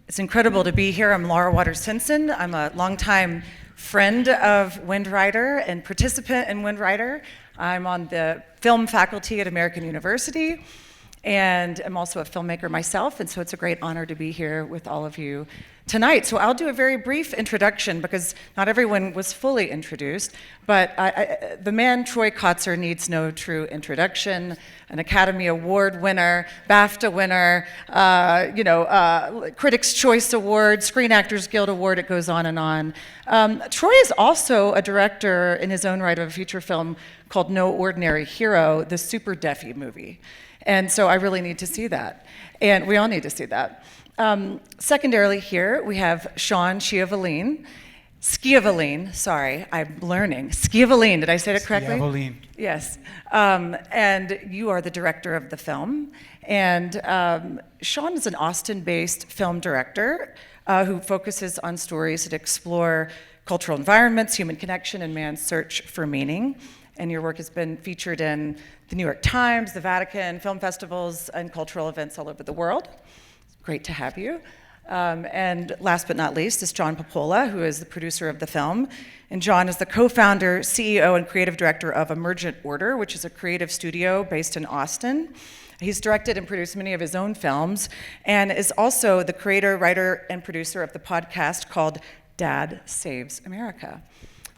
It's incredible to be here. I'm Laura Waters Hinson. I'm a longtime friend of Windrider and participant in Windrider. I'm on the film faculty at American University, and I'm also a filmmaker myself, and so it's a great honor to be here with all of you tonight. So I'll do a very brief introduction because not everyone was fully introduced, but the man Troy Kotsur needs no true introduction. An Academy Award winner, BAFTA winner, Critics' Choice Award, Screen Actors Guild Award, it goes on and on. Troy is also a director in his own right of a feature film called No Ordinary Hero, the Super Deafy movie. And so I really need to see that. And we all need to see that. Secondarily here, we have Sean Schiavolin, sorry, I'm learning. Schiavolin, did I say it correctly? Schiavolin. Yes. And you are the director of the film. And Sean is an Austin-based film director who focuses on stories that explore cultural environments, human connection, and man's search for meaning. And your work has been featured in the New York Times, the Vatican, film festivals, and cultural events all over the world. Great to have you. And last but not least is John Papola, who is the producer of the film. And John is the co-founder, CEO, and creative director of Emergent Order, which is a creative studio based in Austin. He's directed and produced many of his own films, and is also the creator, writer, and producer of the podcast called Dad Saves America.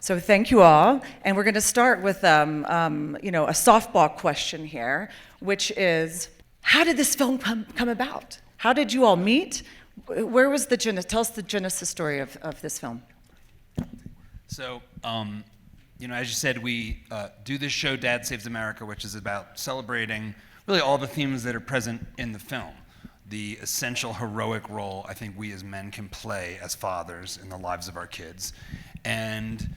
So thank you all, and we're going to start with a softball question here, which is, how did this film come about? How did you all meet? Where was the genesis? Tell us the genesis story of this film. So, as you said, we do this show, Dad Saves America, which is about celebrating really all the themes that are present in the film. The essential heroic role I think we as men can play as fathers in the lives of our kids, and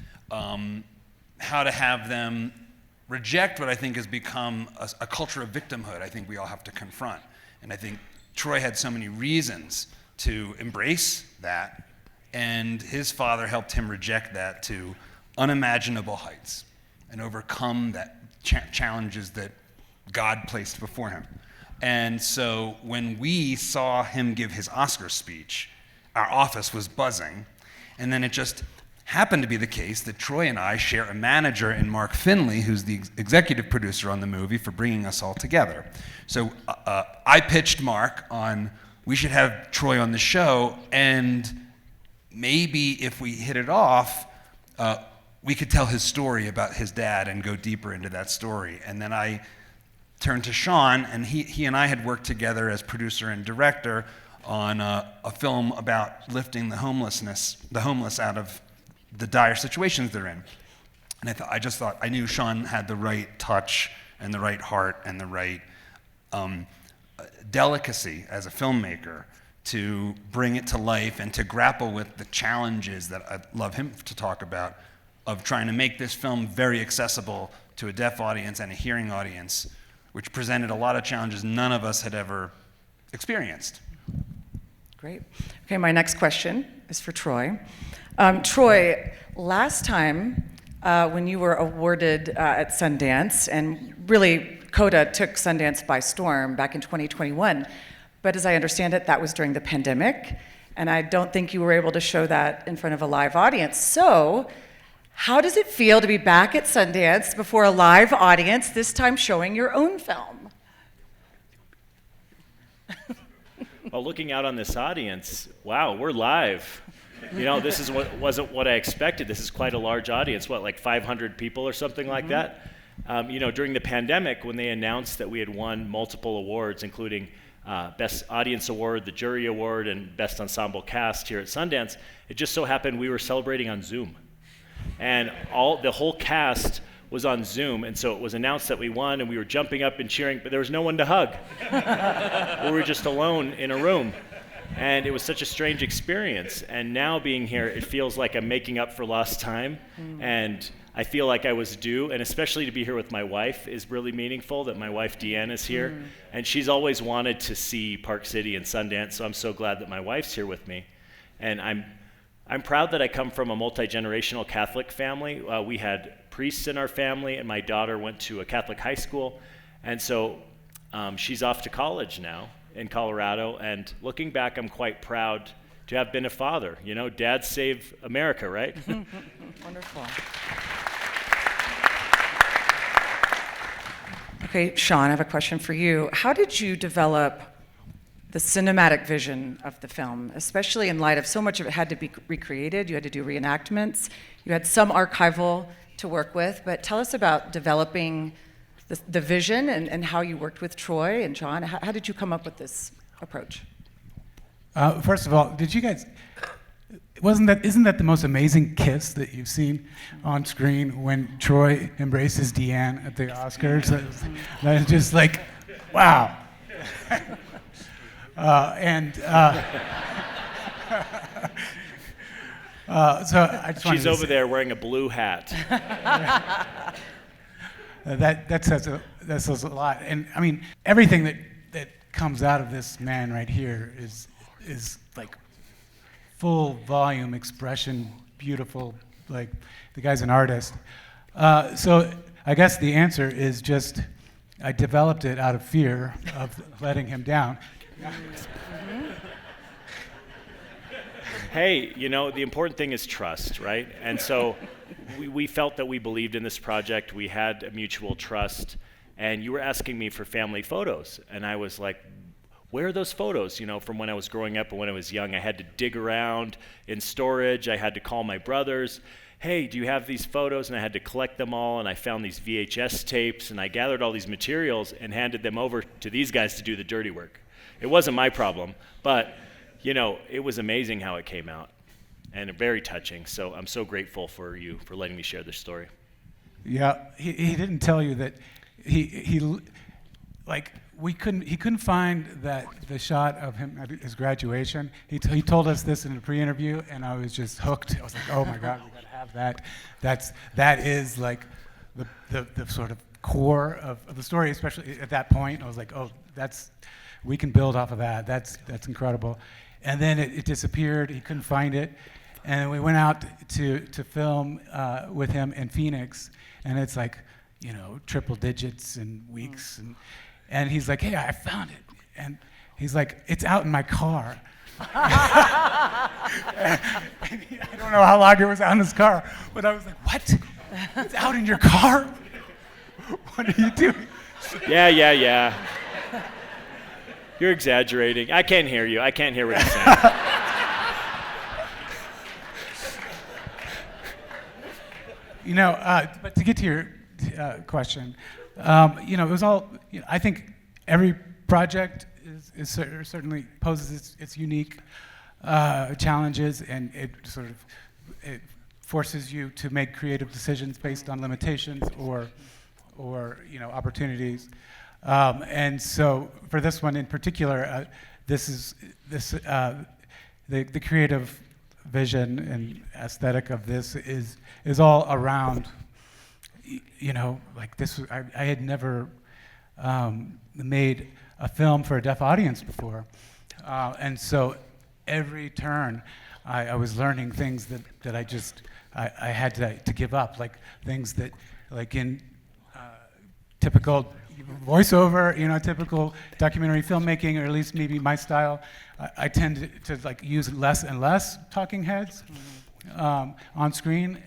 how to have them reject what I think has become a culture of victimhood I think we all have to confront. And I think Troy had so many reasons to embrace that, and his father helped him reject that to unimaginable heights and overcome that challenges that God placed before him. And so when we saw him give his Oscar speech, our office was buzzing, and then it just happened to be the case that Troy and I share a manager in Mark Finley, who's the executive producer on the movie, for bringing us all together. So I pitched Mark on, we should have Troy on the show, and maybe if we hit it off, we could tell his story about his dad and go deeper into that story. And then I turned to Sean, and he and I had worked together as producer and director on a film about lifting the homeless out of the dire situations they're in. And I just thought, I knew Sean had the right touch and the right heart and the right delicacy as a filmmaker to bring it to life and to grapple with the challenges that I'd love him to talk about, of trying to make this film very accessible to a deaf audience and a hearing audience, which presented a lot of challenges none of us had ever experienced. Great. Okay, my next question is for Troy. Troy, last time when you were awarded at Sundance, and really CODA took Sundance by storm back in 2021, but as I understand it, that was during the pandemic, and I don't think you were able to show that in front of a live audience. So, how does it feel to be back at Sundance before a live audience, this time showing your own film? Well, looking out on this audience, wow, we're live. This wasn't what I expected. This is quite a large audience, like 500 people or something like that. During the pandemic, when they announced that we had won multiple awards, including Best Audience Award, the Jury Award, and Best Ensemble Cast here at Sundance, it just so happened we were celebrating on Zoom. And the whole cast was on Zoom, and so it was announced that we won, and we were jumping up and cheering, but there was no one to hug. We were just alone in a room. And it was such a strange experience. And now being here, it feels like I'm making up for lost time. And I feel like I was due. And especially to be here with my wife is really meaningful, that my wife Deanne is here. And she's always wanted to see Park City and Sundance, so I'm so glad that my wife's here with me. And I'm proud that I come from a multi-generational Catholic family. We had priests in our family, and my daughter went to a Catholic high school. And so she's off to college now in Colorado, and looking back, I'm quite proud to have been a father. You know, dads save America, right? Wonderful. Okay, Sean, I have a question for you. How did you develop the cinematic vision of the film, especially in light of so much of it had to be recreated? You had to do reenactments. You had some archival to work with, but tell us about developing the vision and how you worked with Troy and John. How did you come up with this approach? First of all, did you guys? Isn't that the most amazing kiss that you've seen on screen when Troy embraces Deanne at the Oscars? That is just like, wow. So I just She's over there wearing a blue hat. That says a lot. And I mean, everything that comes out of this man right here is like full volume expression, beautiful. Like, the guy's an artist. So I guess the answer is just I developed it out of fear of letting him down. Hey, you know, the important thing is trust, right? And so we felt that we believed in this project. We had a mutual trust. And you were asking me for family photos. And I was like, where are those photos? You know, from when I was growing up and when I was young, I had to dig around in storage. I had to call my brothers. Hey, do you have these photos? And I had to collect them all. And I found these VHS tapes. And I gathered all these materials and handed them over to these guys to do the dirty work. It wasn't my problem, but you know, it was amazing how it came out, and very touching. So I'm so grateful for you for letting me share this story. Yeah, he didn't tell you that he couldn't find the shot of him at his graduation. He told us this in a pre-interview, and I was just hooked. I was like, oh my God, we gotta have that. That is like the sort of core of the story, especially at that point. I was like, oh, we can build off of that. That's incredible. And then it disappeared. He couldn't find it. And we went out to film with him in Phoenix. And it's like, you know, triple digits in weeks. And he's like, hey, I found it. And he's like, it's out in my car. I don't know how long it was out in his car. But I was like, what? It's out in your car? What are you doing? Yeah. You're exaggerating. I can't hear you. I can't hear what you're saying. You know, but to get to your question, you know, it was all. You know, I think every project is certainly poses its unique challenges, and it forces you to make creative decisions based on limitations or you know, opportunities. And so for this one in particular, the creative vision and aesthetic of this is all around, you know, like this. I had never made a film for a deaf audience before, and so every turn I was learning things that I had to give up, like things that, like in typical voiceover, you know, typical documentary filmmaking, or at least maybe my style, I tend to like use less and less talking heads on screen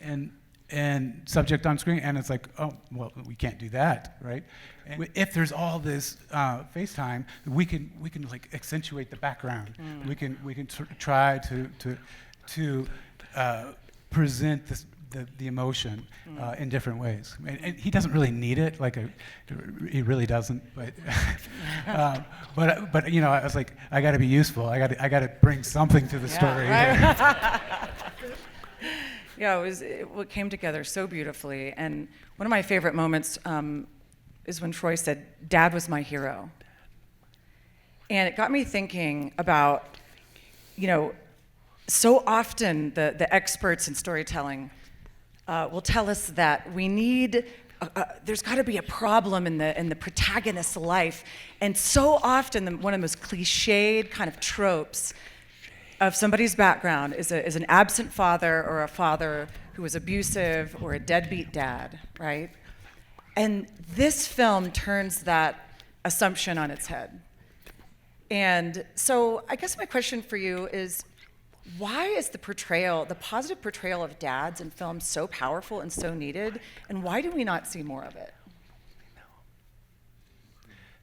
and subject on screen, and it's like, oh, well, we can't do that, right? And if there's all this FaceTime, we can like accentuate the background. We can try to present this. The emotion in different ways, and he doesn't really need it. He really doesn't. But you know, I was like, I got to be useful. I got to bring something to the story. Right. Yeah, it came together so beautifully. And one of my favorite moments is when Troy said, "Dad was my hero," and it got me thinking about, you know, so often the experts in storytelling will tell us that we need, there's got to be a problem in the protagonist's life, and so often one of the most cliched kind of tropes of somebody's background is an absent father, or a father who was abusive, or a deadbeat dad, right? And this film turns that assumption on its head. And so I guess my question for you is, Why is the positive portrayal of dads in film so powerful and so needed, and why do we not see more of it?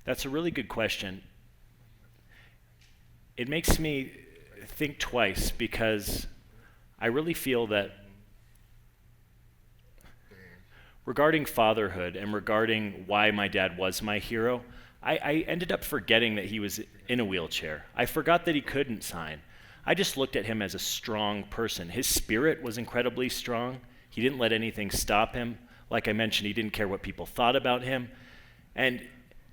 That's a really good question. It makes me think twice because I really feel that regarding fatherhood and regarding why my dad was my hero, I ended up forgetting that he was in a wheelchair. I forgot that he couldn't sign. I just looked at him as a strong person. His spirit was incredibly strong. He didn't let anything stop him. Like I mentioned, he didn't care what people thought about him. And,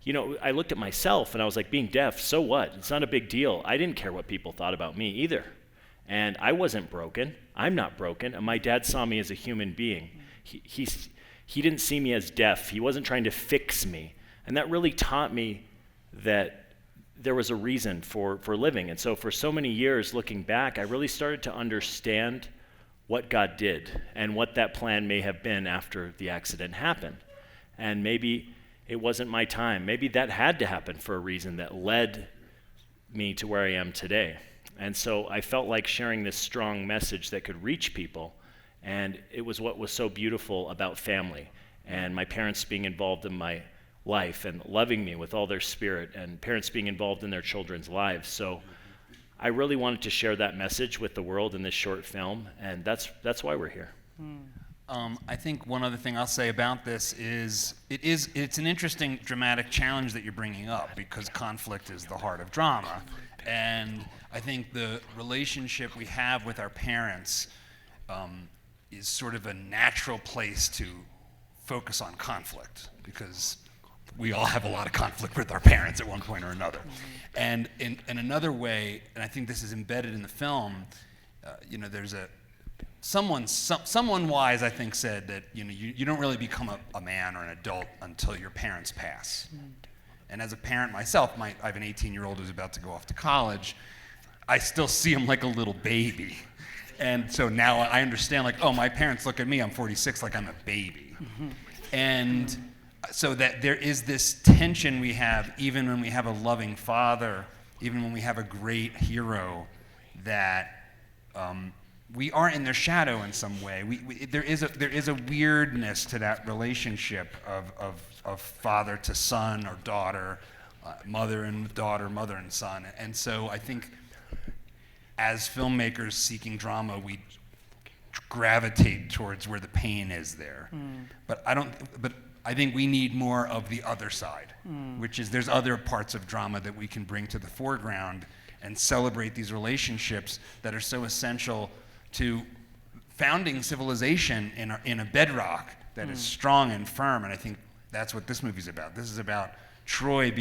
you know, I looked at myself and I was like, being deaf, so what? It's not a big deal. I didn't care what people thought about me either. And I wasn't broken. I'm not broken. And my dad saw me as a human being. He didn't see me as deaf. He wasn't trying to fix me. And that really taught me that there was a reason for living. And so for so many years, looking back, I really started to understand what God did and what that plan may have been after the accident happened. And maybe it wasn't my time. Maybe that had to happen for a reason that led me to where I am today. And so I felt like sharing this strong message that could reach people. And it was what was so beautiful about family and my parents being involved in my life and loving me with all their spirit, and parents being involved in their children's lives. So I really wanted to share that message with the world in this short film, and that's why we're here. I think one other thing I'll say about this is it's an interesting dramatic challenge that you're bringing up, because conflict is the heart of drama. And I think the relationship we have with our parents is sort of a natural place to focus on conflict, because we all have a lot of conflict with our parents at one point or another. And in another way, and I think this is embedded in the film, there's someone wise, I think, said that you don't really become a man or an adult until your parents pass. And as a parent myself, I have an 18-year-old who's about to go off to college. I still see him like a little baby. And so now I understand, like, oh, my parents look at me, I'm 46, like I'm a baby. And so that there is this tension we have, even when we have a loving father, even when we have a great hero, that we are in their shadow in some way. There is a weirdness to that relationship of father to son or daughter, mother and daughter, mother and son. And so I think as filmmakers seeking drama, we gravitate towards where the pain is there. But I think we need more of the other side, which is there's other parts of drama that we can bring to the foreground and celebrate these relationships that are so essential to founding civilization in a bedrock that is strong and firm. And I think that's what this movie's about. This is about Troy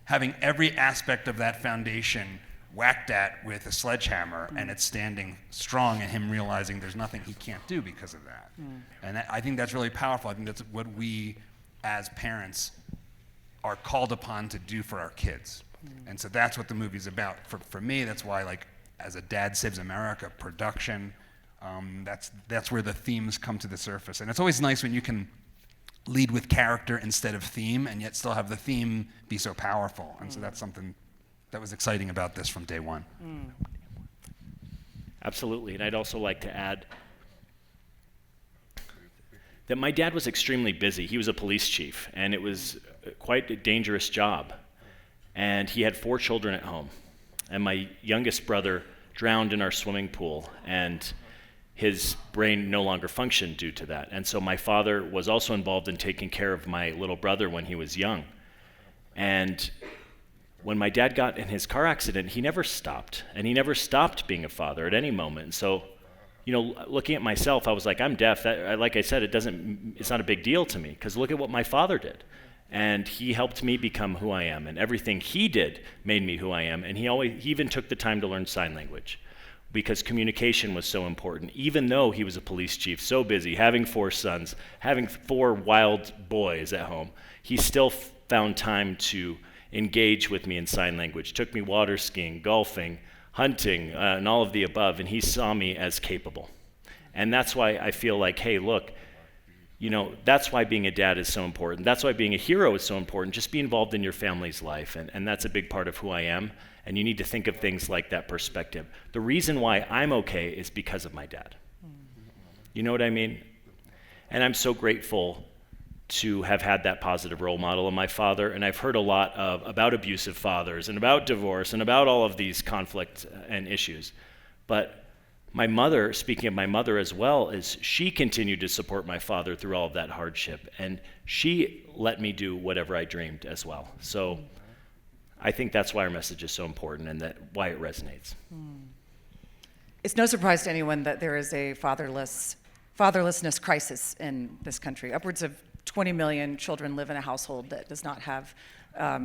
having every aspect of that foundation whacked at with a sledgehammer, and it's standing strong, and him realizing there's nothing he can't do because of that. And I think that's really powerful. I think that's what we as parents are called upon to do for our kids. And so that's what the movie's about. For me, that's why, like, as a Dad Saves America production, that's where the themes come to the surface. And it's always nice when you can lead with character instead of theme, and yet still have the theme be so powerful. And so that's something that was exciting about this from day one. Absolutely. And I'd also like to add that my dad was extremely busy. He was a police chief, and it was quite a dangerous job. And he had 4 children at home. And my youngest brother drowned in our swimming pool, and his brain no longer functioned due to that. And so my father was also involved in taking care of my little brother when he was young. And when my dad got in his car accident, he never stopped. And he never stopped being a father at any moment. So, looking at myself, I was like, I'm deaf. Like I said, it's not a big deal to me, because look at what my father did. And he helped me become who I am. And everything he did made me who I am. And he even took the time to learn sign language, because communication was so important. Even though he was a police chief, so busy, having 4 sons, having 4 wild boys at home, he still found time to engage with me in sign language, took me water skiing, golfing, hunting, and all of the above, and he saw me as capable. And that's why I feel like, hey, look, that's why being a dad is so important. That's why being a hero is so important. Just be involved in your family's life, and that's a big part of who I am. And you need to think of things like that perspective. The reason why I'm okay is because of my dad. You know what I mean? And I'm so grateful to have had that positive role model in my father. And I've heard a lot about abusive fathers and about divorce and about all of these conflicts and issues. But my mother, speaking of my mother as well, is she continued to support my father through all of that hardship. And she let me do whatever I dreamed as well. So I think that's why our message is so important and why it resonates. It's no surprise to anyone that there is a fatherlessness crisis in this country. Upwards of 20 million children live in a household that does not have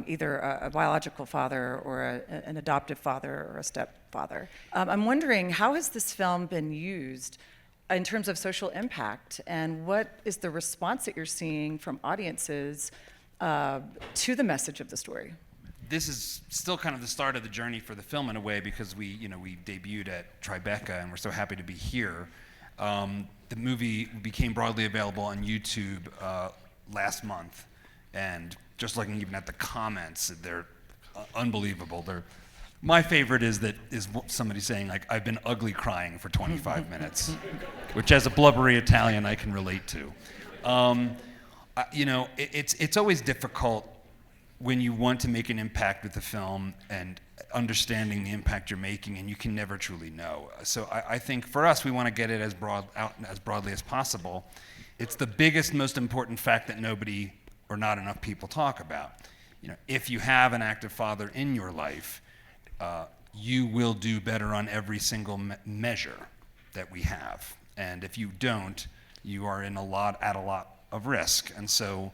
either a biological father or an adoptive father or a stepfather. I'm wondering, how has this film been used in terms of social impact, and what is the response that you're seeing from audiences to the message of the story? This is still kind of the start of the journey for the film in a way, because we debuted at Tribeca and we're so happy to be here. The movie became broadly available on YouTube last month, and just looking even at the comments, they're unbelievable. My favorite is somebody saying, like, I've been ugly crying for 25 minutes, which as a blubbery Italian I can relate to. It's always difficult when you want to make an impact with the film and understanding the impact you're making, and you can never truly know. So I think for us, we want to get it as broadly as possible. It's the biggest, most important fact that nobody or not enough people talk about. If you have an active father in your life, you will do better on every single measure that we have. And if you don't, you are at a lot of risk. And so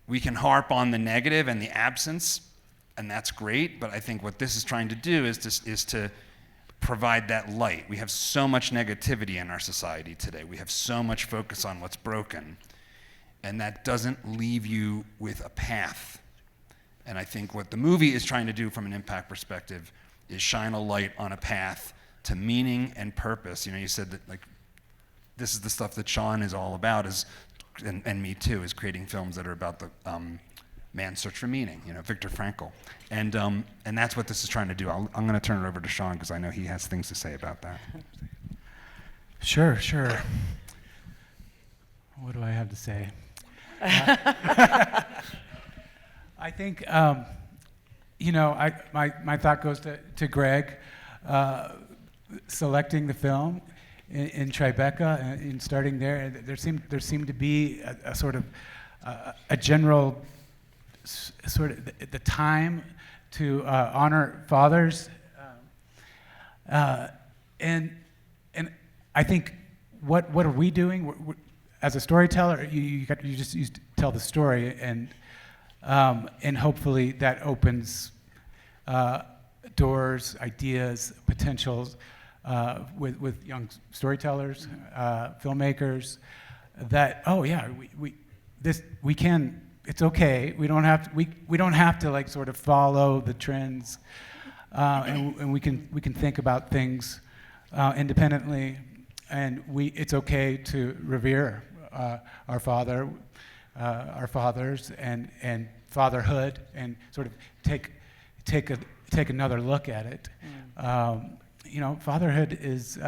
we can harp on the negative and the absence, and that's great, but I think what this is trying to do is to provide that light. We have so much negativity in our society today. We have so much focus on what's broken, and that doesn't leave you with a path. And I think what the movie is trying to do from an impact perspective is shine a light on a path to meaning and purpose. You said that, like, this is the stuff that Sean is all about, and me too, is creating films that are about the man's search for meaning, Viktor Frankl. And that's what this is trying to do. I'm going to turn it over to Sean because I know he has things to say about that. Sure. What do I have to say? I think, my thought goes to Greg selecting the film in Tribeca and starting there. There seemed to be a sort of a general sort of the time to honor fathers, and I think what are we doing? As a storyteller, you just tell the story, and hopefully that opens doors, ideas, potentials with young storytellers, filmmakers. That we can. It's okay. We don't have to like sort of follow the trends, and we can think about things independently, and it's okay to revere our fathers and fatherhood, and sort of take another look at it. Fatherhood is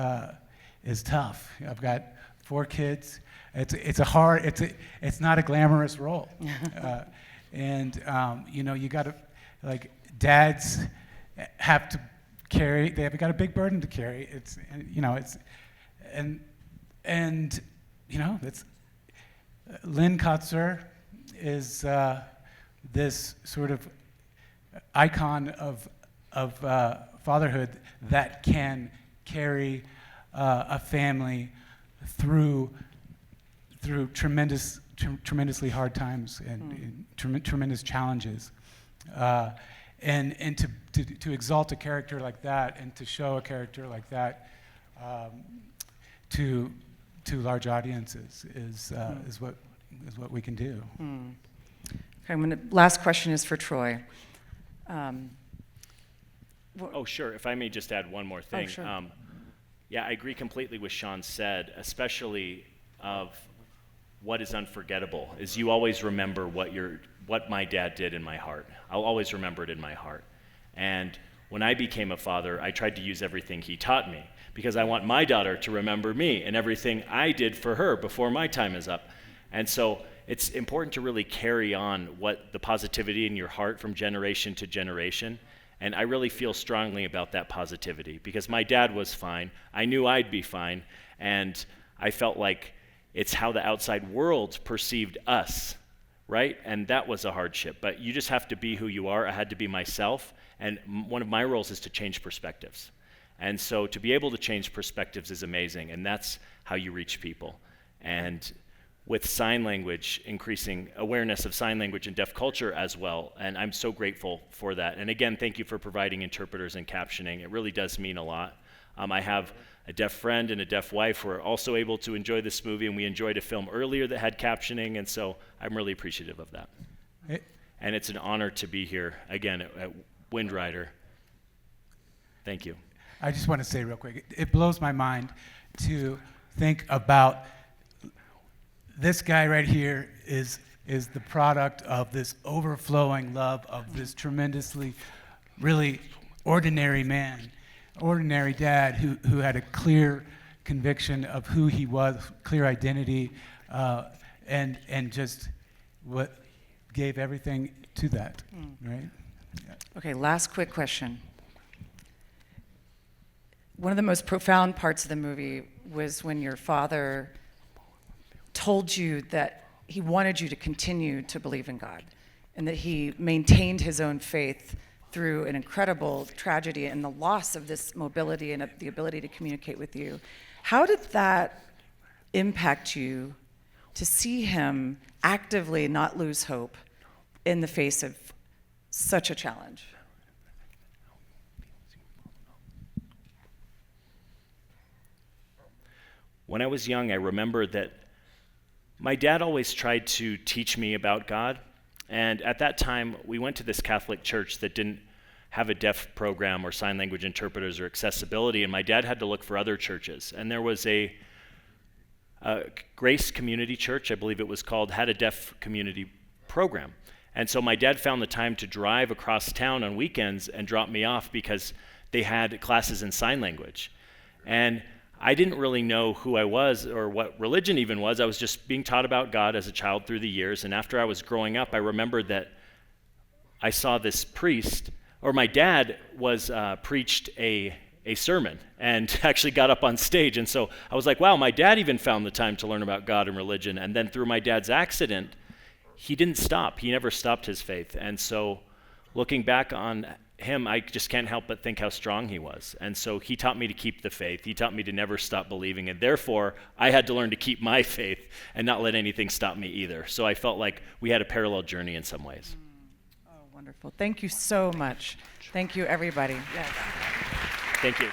tough. I've got 4 kids. It's not a glamorous role, and you got to, like, dads have to carry. They've got a big burden to carry. It's Lynn Kotsur is this sort of icon of fatherhood that can carry a family through tremendously hard times and tremendous challenges, and to exalt a character like that and to show a character like that to large audiences is what we can do. Okay, last question is for Troy. Sure. If I may just add one more thing. Sure. I agree completely with Sean said, especially of what is unforgettable is you always remember what my dad did in my heart. I'll always remember it in my heart. And when I became a father, I tried to use everything he taught me because I want my daughter to remember me and everything I did for her before my time is up. And so it's important to really carry on what the positivity in your heart from generation to generation. And I really feel strongly about that positivity because my dad was fine. I knew I'd be fine. And I felt like it's how the outside world perceived us, right? And that was a hardship. But you just have to be who you are. I had to be myself. And one of my roles is to change perspectives. And so to be able to change perspectives is amazing. And that's how you reach people. And with sign language, increasing awareness of sign language and deaf culture as well. And I'm so grateful for that. And again, thank you for providing interpreters and captioning. It really does mean a lot. I have a deaf friend and a deaf wife who are also able to enjoy this movie, and we enjoyed a film earlier that had captioning, and so I'm really appreciative of that. And it's an honor to be here again at Windrider. Thank you. I just want to say real quick, it blows my mind to think about this guy right here is the product of this overflowing love of this tremendously, really ordinary man, ordinary dad who had a clear conviction of who he was, clear identity, and just what gave everything to that, right? Yeah. Okay, last quick question. One of the most profound parts of the movie was when your father told you that he wanted you to continue to believe in God and that he maintained his own faith through an incredible tragedy and the loss of this mobility and the ability to communicate with you. How did that impact you to see him actively not lose hope in the face of such a challenge? When I was young, I remember that my dad always tried to teach me about God. And at that time, we went to this Catholic church that didn't have a deaf program or sign language interpreters or accessibility, and my dad had to look for other churches. And there was a Grace Community Church, I believe it was called, had a deaf community program. And so my dad found the time to drive across town on weekends and drop me off because they had classes in sign language. And I didn't really know who I was or what religion even was. I was just being taught about God as a child through the years. And after I was growing up, I remembered that I saw this priest, or my dad was preached a sermon and actually got up on stage. And so I was like, wow, my dad even found the time to learn about God and religion. And then through my dad's accident, he didn't stop. He never stopped his faith. And so looking back on him, I just can't help but think how strong he was. And so he taught me to keep the faith. He taught me to never stop believing. And therefore, I had to learn to keep my faith and not let anything stop me either. So I felt like we had a parallel journey in some ways. Oh, wonderful. Thank you so much. Thank you, everybody. Yes. Thank you.